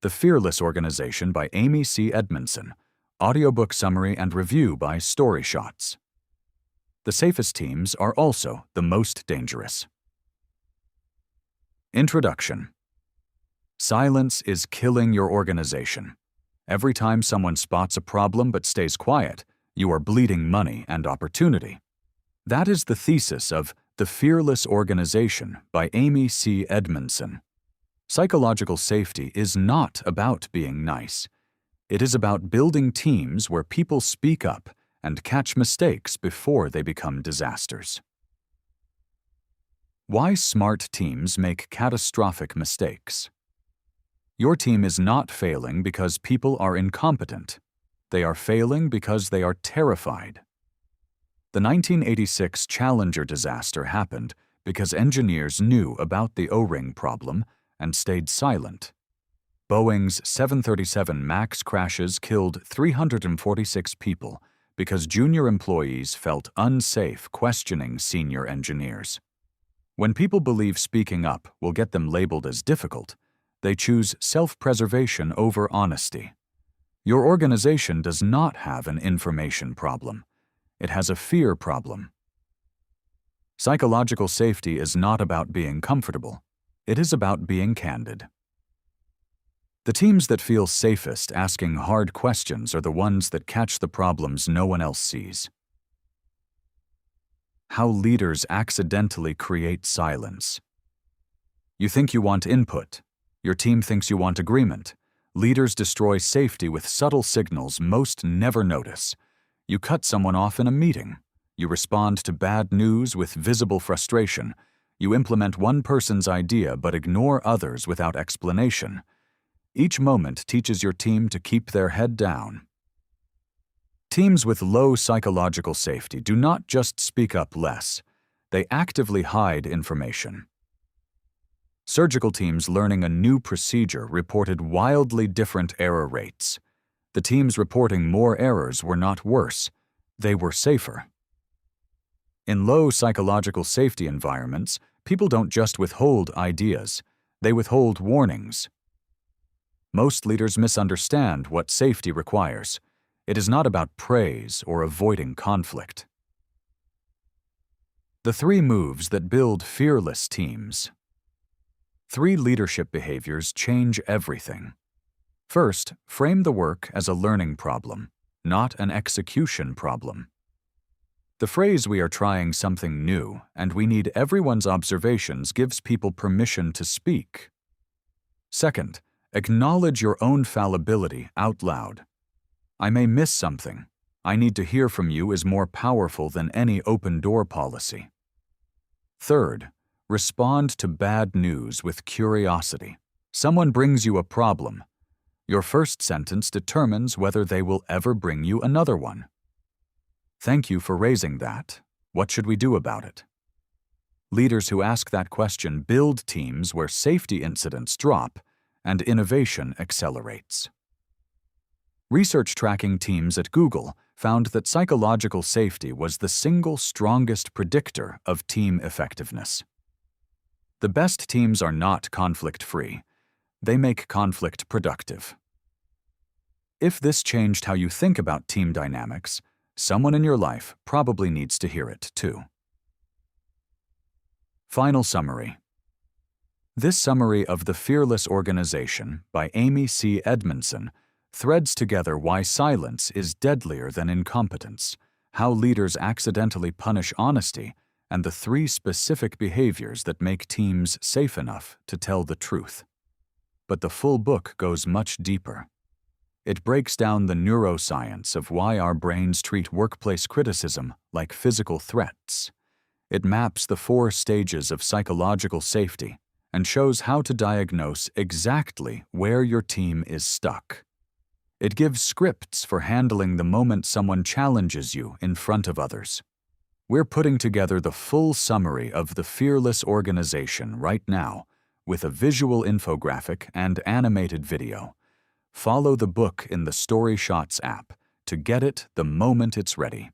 The Fearless Organization by Amy C. Edmondson. Audiobook summary and review by Story Shots. The safest teams are also the most dangerous. Introduction. Silence is killing your organization. Every time someone spots a problem but stays quiet, you are bleeding money and opportunity. That is the thesis of The Fearless Organization by Amy C. Edmondson. Psychological safety is not about being nice. It is about building teams where people speak up and catch mistakes before they become disasters. Why smart teams make catastrophic mistakes. Your team is not failing because people are incompetent. They are failing because they are terrified. The 1986 Challenger disaster happened because engineers knew about the O-ring problem and stayed silent. Boeing's 737 MAX crashes killed 346 people because junior employees felt unsafe questioning senior engineers. When people believe speaking up will get them labeled as difficult, they choose self-preservation over honesty. Your organization does not have an information problem. It has a fear problem. Psychological safety is not about being comfortable. It is about being candid. The teams that feel safest asking hard questions are the ones that catch the problems no one else sees. How leaders accidentally create silence. You think you want input. Your team thinks you want agreement. Leaders destroy safety with subtle signals most never notice. You cut someone off in a meeting. You respond to bad news with visible frustration. You implement one person's idea but ignore others without explanation. Each moment teaches your team to keep their head down. Teams with low psychological safety do not just speak up less. They actively hide information. Surgical teams learning a new procedure reported wildly different error rates. The teams reporting more errors were not worse. They were safer. In low psychological safety environments, people don't just withhold ideas, they withhold warnings. Most leaders misunderstand what safety requires. It is not about praise or avoiding conflict. The 3 moves that build fearless teams. 3 leadership behaviors change everything. First, frame the work as a learning problem, not an execution problem. The phrase "we are trying something new and we need everyone's observations" gives people permission to speak. Second, acknowledge your own fallibility out loud. "I may miss something. I need to hear from you" is more powerful than any open-door policy. Third, respond to bad news with curiosity. Someone brings you a problem. Your first sentence determines whether they will ever bring you another one. "Thank you for raising that. What should we do about it?" Leaders who ask that question build teams where safety incidents drop and innovation accelerates. Research tracking teams at Google found that psychological safety was the single strongest predictor of team effectiveness. The best teams are not conflict-free. They make conflict productive. If this changed how you think about team dynamics, someone in your life probably needs to hear it too. Final summary. This summary of The Fearless Organization by Amy C. Edmondson threads together why silence is deadlier than incompetence, how leaders accidentally punish honesty, and the 3 specific behaviors that make teams safe enough to tell the truth. But the full book goes much deeper. It breaks down the neuroscience of why our brains treat workplace criticism like physical threats. It maps the 4 stages of psychological safety and shows how to diagnose exactly where your team is stuck. It gives scripts for handling the moment someone challenges you in front of others. We're putting together the full summary of The Fearless Organization right now with a visual infographic and animated video. Follow the book in the Story Shots app to get it the moment it's ready.